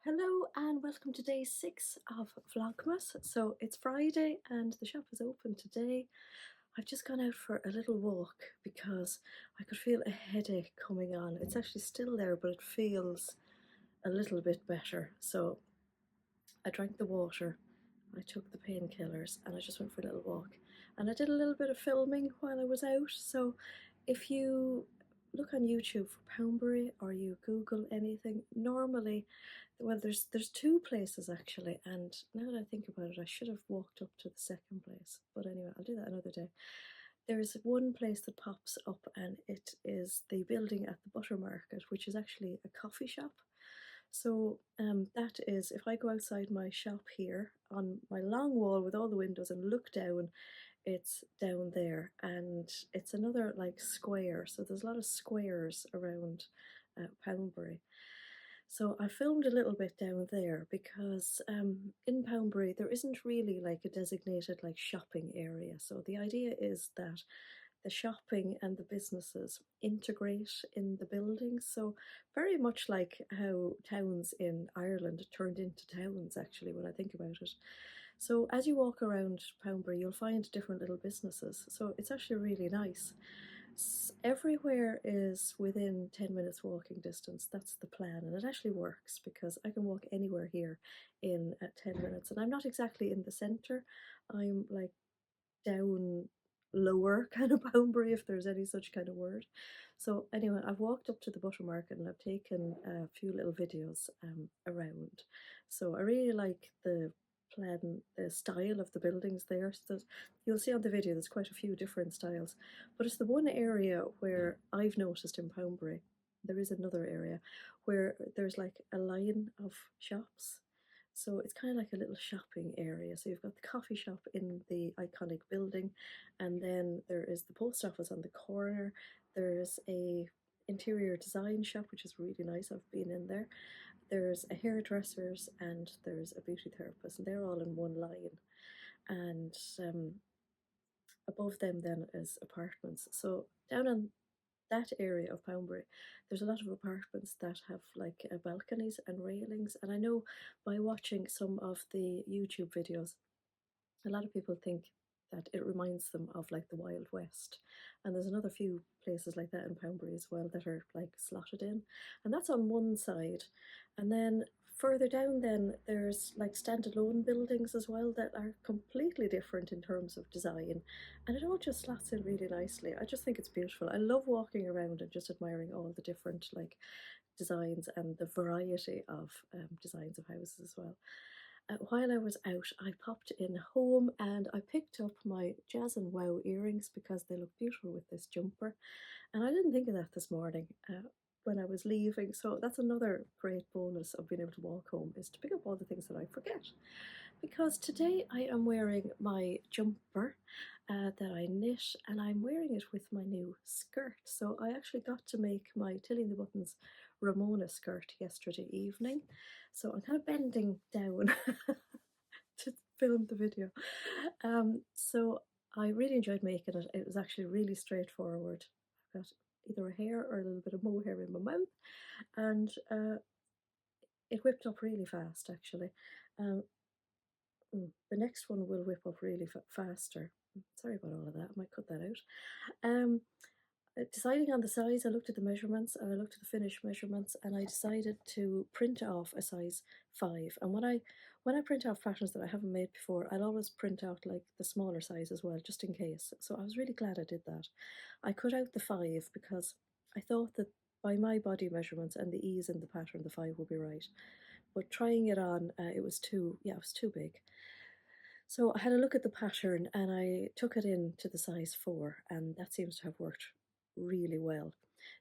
Hello and welcome to day 6 of Vlogmas. So it's Friday and the shop is open today. I've just gone out for a little walk because I could feel a headache coming on. It's actually still there, but it feels a little bit better. So I drank the water, I took the painkillers, and I just went for a little walk. And I did a little bit of filming while I was out. So if you look on YouTube for Poundbury or you Google anything, normally, well, there's two places actually, and now that I think about it, I should have walked up to the second place. But anyway, I'll do that another day. There's one place that pops up, and it is the building at the Butter Market, which is actually a coffee shop. So that is, if I go outside my shop here on my long wall with all the windows and look down, it's down there, and it's another like square. So there's a lot of squares around Poundbury. So I filmed a little bit down there because in Poundbury there isn't really like a designated like shopping area. So the idea is that the shopping and the businesses integrate in the buildings. So very much like how towns in Ireland turned into towns actually when I think about it. So as you walk around Poundbury you'll find different little businesses. So it's actually really nice. Everywhere is within 10 minutes walking distance. That's the plan, and it actually works because I can walk anywhere here in 10 minutes. And I'm not exactly in the centre, I'm like down lower kind of Poundbury, if there's any such kind of word. So anyway, I've walked up to the Butter Market and I've taken a few little videos around. So I really like the plan, the style of the buildings there. So you'll see on the video there's quite a few different styles, but it's the one area where I've noticed in Poundbury. There is another area where there's like a line of shops, so it's kind of like a little shopping area. So you've got the coffee shop in the iconic building, and then there is the post office on the corner. There's a interior design shop, which is really nice. I've been in there. There's a hairdresser's and there's a beauty therapist, and they're all in one line. And above them then is apartments. So down on that area of Poundbury, there's a lot of apartments that have like balconies and railings. And I know by watching some of the YouTube videos, a lot of people think that it reminds them of like the Wild West. And there's another few places like that in Poundbury as well that are like slotted in. And that's on one side. And then further down then there's like standalone buildings as well that are completely different in terms of design, and it all just slots in really nicely. I just think it's beautiful. I love walking around and just admiring all the different like designs and the variety of designs of houses as well. While I was out, I popped in home and I picked up my Jazz and Wow earrings because they look beautiful with this jumper. And I didn't think of that this morning when I was leaving. So that's another great bonus of being able to walk home, is to pick up all the things that I forget. Because today I am wearing my jumper that I knit, and I'm wearing it with my new skirt. So I actually got to make my Tilly the Buttons Ramona skirt yesterday evening. So I'm kind of bending down to film the video. So I really enjoyed making it. It was actually really straightforward. I've got either a hair or a little bit of mohair in my mouth, and it whipped up really fast actually. Um, the next one will whip up really faster. Sorry about all of that, I might cut that out. Deciding on the size, I looked at the measurements and I looked at the finished measurements, and I decided to print off a size 5. And when I print out patterns that I haven't made before, I'll always print out like the smaller size as well, just in case. So I was really glad I did that. I cut out the 5 because I thought that by my body measurements and the ease in the pattern, the 5 would be right. But trying it on, it was too big. So I had a look at the pattern and I took it in to the size 4, and that seems to have worked really well.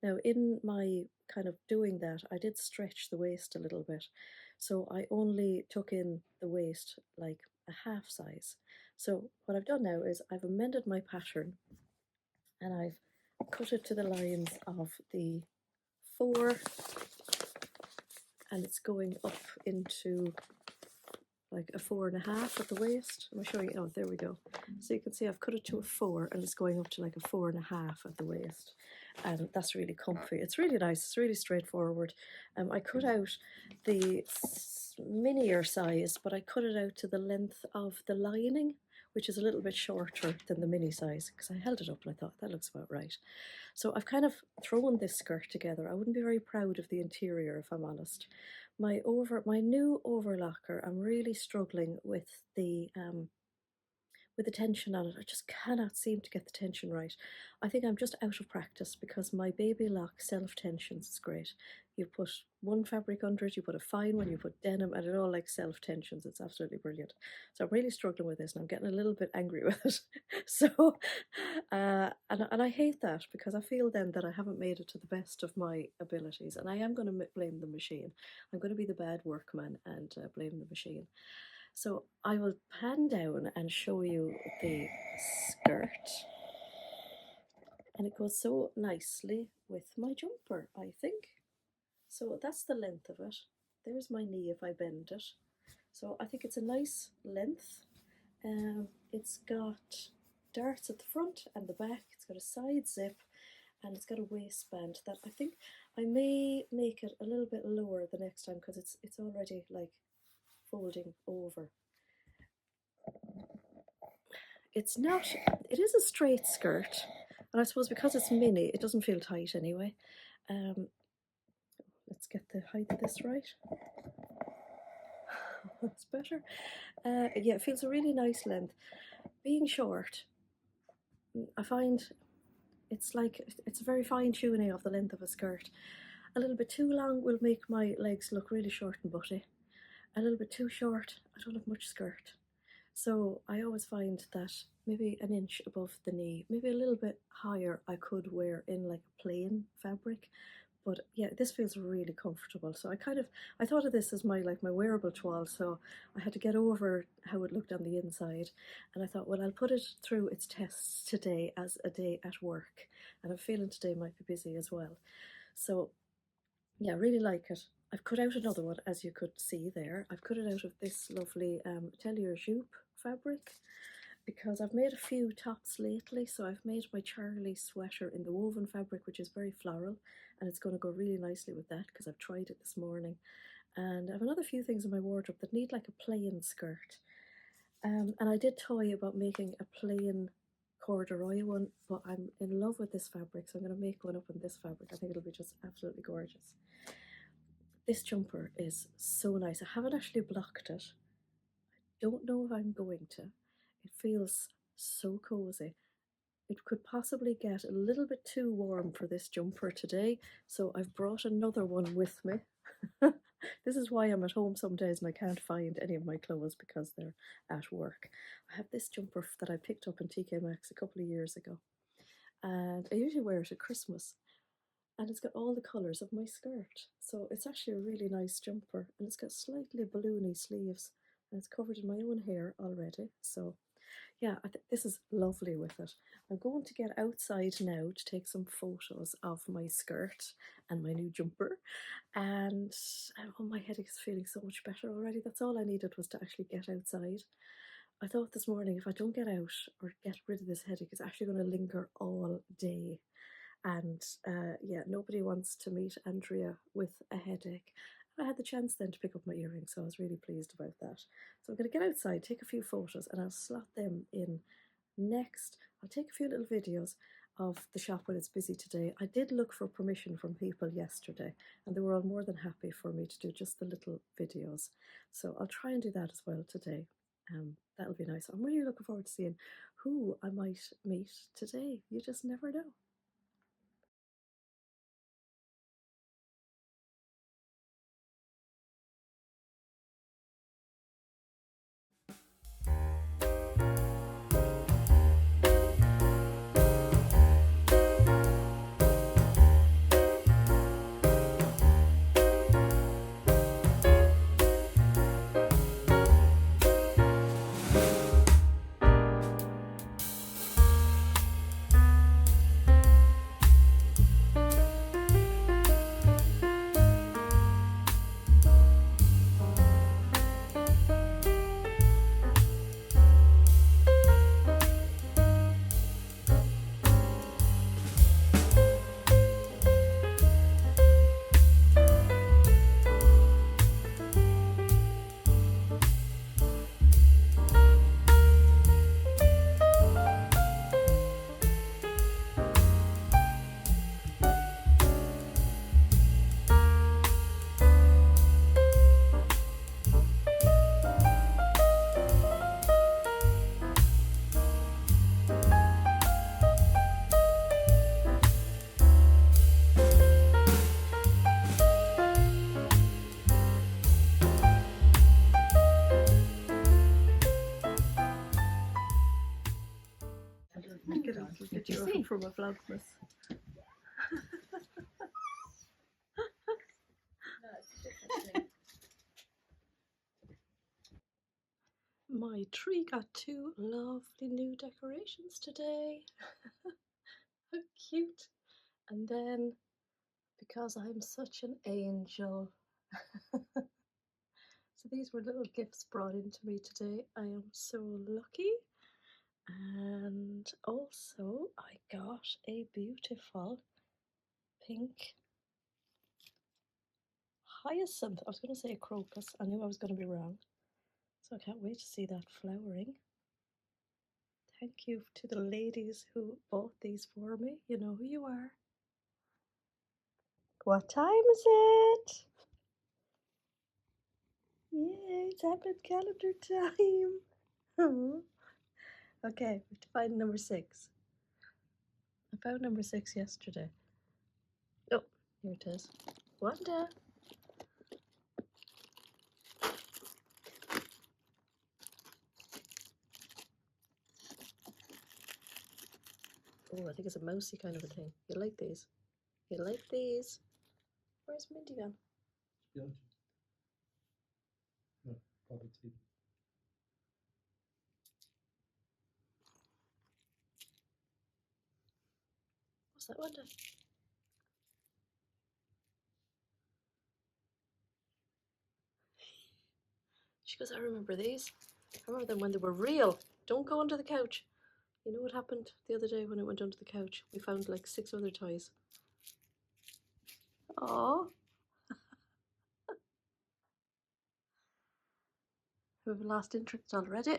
Now in my kind of doing that, I did stretch the waist a little bit, so I only took in the waist like a half size. So what I've done now is I've amended my pattern and I've cut it to the lines of the 4, and it's going up into like a 4.5 at the waist. Am I showing you? Oh, there we go. So you can see I've cut it to a 4 and it's going up to like a 4.5 at the waist. and that's really comfy. It's really nice. It's really straightforward. I cut out the minier size, but I cut it out to the length of the lining, which is a little bit shorter than the mini size, because I held it up and I thought that looks about right. So I've kind of thrown this skirt together. I wouldn't be very proud of the interior, if I'm honest. My new overlocker, I'm really struggling with the tension on it. I just cannot seem to get the tension right. I think I'm just out of practice, because my baby lock self tensions is great. You put one fabric under it, you put a fine one, you put denim, and it all like self tensions. It's absolutely brilliant. So I'm really struggling with this, and I'm getting a little bit angry with it. So, and I hate that, because I feel then that I haven't made it to the best of my abilities, and I am going to blame the machine. I'm going to be the bad workman and blame the machine. So I will pan down and show you the skirt. And it goes so nicely with my jumper, I think. So that's the length of it. There's my knee if I bend it. So I think it's a nice length. It's got darts at the front and the back. It's got a side zip, and it's got a waistband that I think I may make it a little bit lower the next time, because it's already like folding over. It's not, it is a straight skirt, and I suppose because it's mini, it doesn't feel tight anyway. Let's get the height of this right. That's better. Yeah, it feels a really nice length. Being short, I find it's a very fine tuning of the length of a skirt. A little bit too long will make my legs look really short and butty. A little bit too short, I don't have much skirt. So I always find that maybe an inch above the knee, maybe a little bit higher, I could wear in like a plain fabric. But yeah, this feels really comfortable. So I thought of this as my wearable toile. So I had to get over how it looked on the inside, and I thought, well, I'll put it through its tests today as a day at work, and I'm feeling today might be busy as well. So yeah, really like it. I've cut out another one, as you could see there. I've cut it out of this lovely Atelier Jupe fabric, because I've made a few tops lately. So I've made my Charlie sweater in the woven fabric, which is very floral, and it's going to go really nicely with that, because I've tried it this morning. And I have another few things in my wardrobe that need like a plain skirt. And I did toy about making a plain corduroy one, but I'm in love with this fabric, so I'm going to make one up in this fabric. I think it'll be just absolutely gorgeous. This jumper is so nice. I haven't actually blocked it. I don't know if I'm going to. It feels so cozy. It could possibly get a little bit too warm for this jumper today, so I've brought another one with me. This is why I'm at home some days and I can't find any of my clothes, because they're at work. I have this jumper that I picked up in TK Maxx a couple of years ago, and I usually wear it at Christmas. And it's got all the colours of my skirt. So it's actually a really nice jumper, and it's got slightly balloony sleeves, and it's covered in my own hair already. So yeah, this is lovely with it. I'm going to get outside now to take some photos of my skirt and my new jumper, and oh, my headache is feeling so much better already. That's all I needed, was to actually get outside. I thought this morning, if I don't get out or get rid of this headache, it's actually going to linger all day. And yeah, nobody wants to meet Andrea with a headache. I had the chance then to pick up my earrings, so I was really pleased about that. So I'm going to get outside, take a few photos, and I'll slot them in next. I'll take a few little videos of the shop when it's busy today. I did look for permission from people yesterday, and they were all more than happy for me to do just the little videos. So I'll try and do that as well today. That'll be nice. I'm really looking forward to seeing who I might meet today. You just never know. from a Vlogmas. My tree got 2 lovely new decorations today. How cute. And then, because I'm such an angel, so these were little gifts brought into me today. I am so lucky. And also I got a beautiful pink hyacinth. I was going to say a crocus. I knew I was going to be wrong. So I can't wait to see that flowering. Thank you to the ladies who bought these for me. You know who you are. What time is it? Yay, it's advent calendar time. Okay, we have to find number 6. I found number 6 yesterday. Oh, here it is. Wanda. Oh, I think it's a mousy kind of a thing. You like these? You like these? Where's Mindy gone? Beyond. No, probably sleep. What's that, Wanda? She goes, I remember these. I remember them when they were real. Don't go under the couch. You know what happened the other day when I went under the couch? We found like 6 other toys. Aww. We've lost interest already.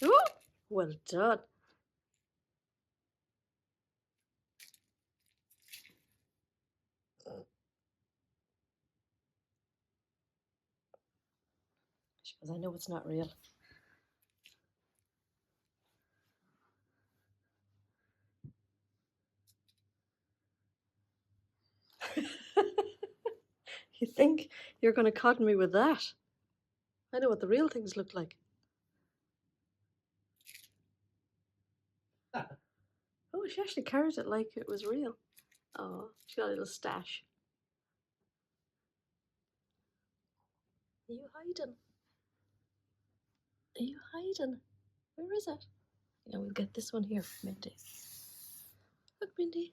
Ooh, well done. She goes, I know it's not real. You think you're going to cod me with that? I know what the real things look like. Oh, she actually carried it like it was real. Oh, she got a little stash. Are you hiding? Are you hiding? Where is it? Yeah, we'll get this one here, Mindy. Look, Mindy.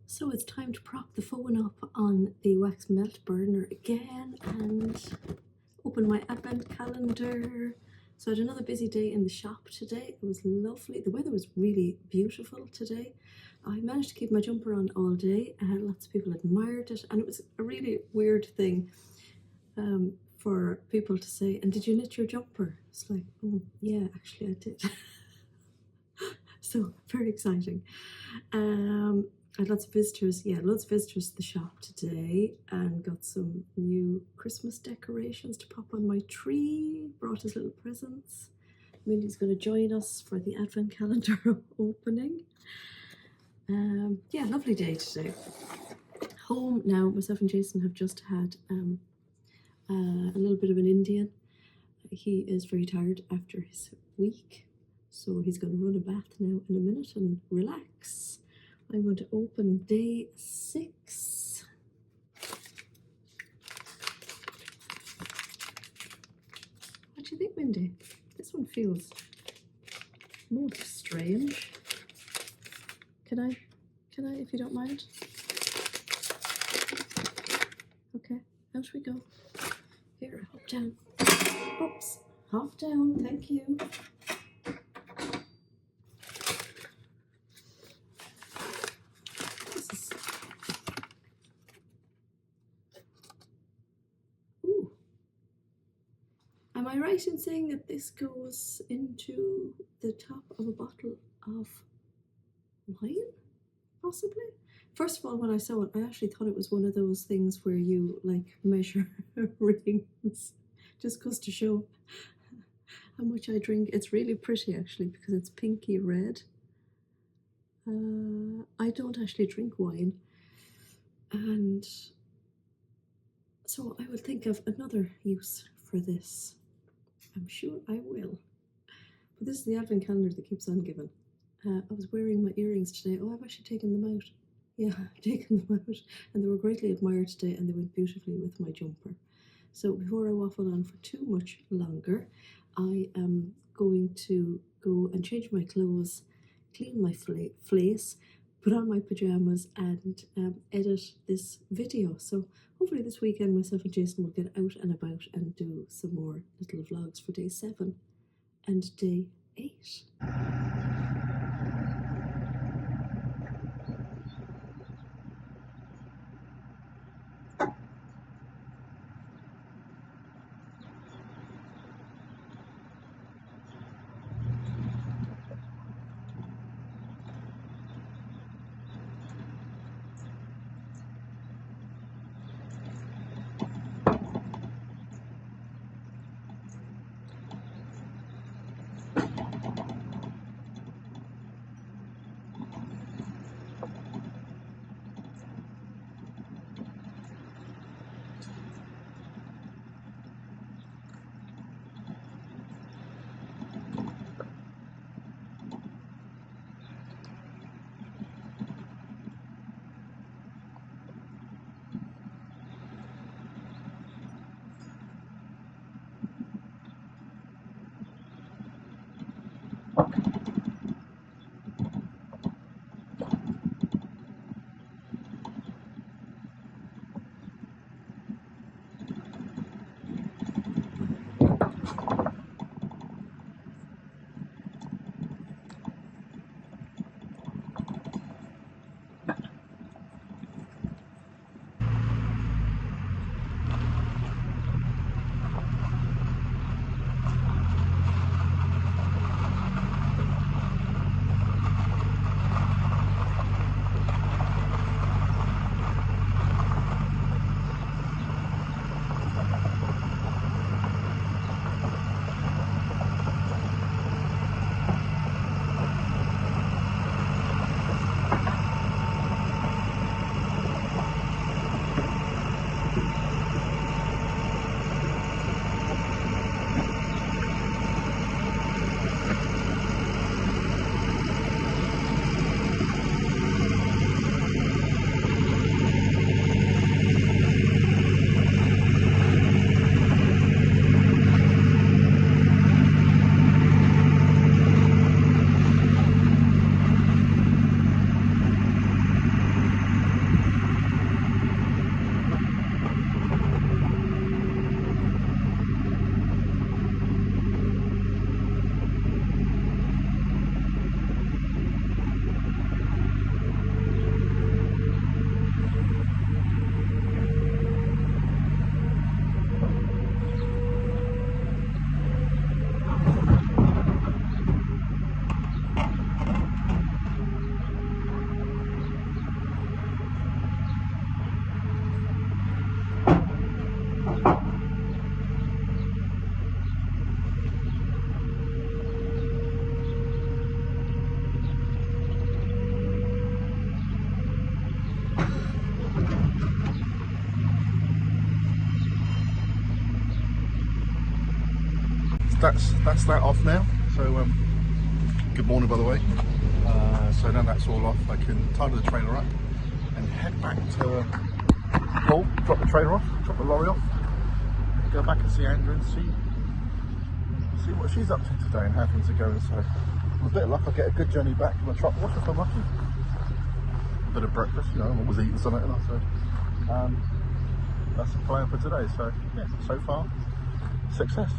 So it's time to prop the phone up on the wax melt burner again and open my advent calendar. So I had another busy day in the shop today. It was lovely. The weather was really beautiful today. I managed to keep my jumper on all day. Lots of people admired it, and it was a really weird thing for people to say, and did you knit your jumper? It's like, oh yeah, actually I did. So very exciting. I had lots of visitors, loads of visitors to the shop today, and got some new Christmas decorations to pop on my tree, brought us little presents. Mindy's going to join us for the advent calendar opening. Yeah, lovely day today. Home now, myself and Jason have just had a little bit of an Indian. He is very tired after his week, so he's going to run a bath now in a minute and relax. I'm going to open day 6. What do you think, Mindy? This one feels most strange. Can I, if you don't mind? Okay, out we go. Here, hop down. Oops, hop down, thank you. This is... Ooh. Am I right in saying that this goes into the top of a bottle of wine? Possibly? First of all, when I saw it, I actually thought it was one of those things where you like measure rings. Just goes to show how much I drink. It's really pretty actually because it's pinky red. I don't actually drink wine, and So I will think of another use for this. I'm sure I will. But this is the advent calendar that keeps on giving. I was wearing my earrings today. Oh, I've actually taken them out. Yeah, I've taken them out. And they were greatly admired today and they went beautifully with my jumper. So before I waffle on for too much longer, I am going to go and change my clothes, clean my face, put on my pajamas and edit this video. So hopefully this weekend myself and Jason will get out and about and do some more little vlogs for day 7 and day 8. That's that off now. So good morning, by the way. So now that's all off, I can tidy the trailer up and head back to Paul, drop the trailer off, drop the lorry off, go back and see Andrea and see what she's up to today and how things are going. So with a bit of luck, I'll get a good journey back in my truck wash if I'm lucky. A bit of breakfast, you know, I'm always eating something, and I said that's the plan for today. So yeah, so far success.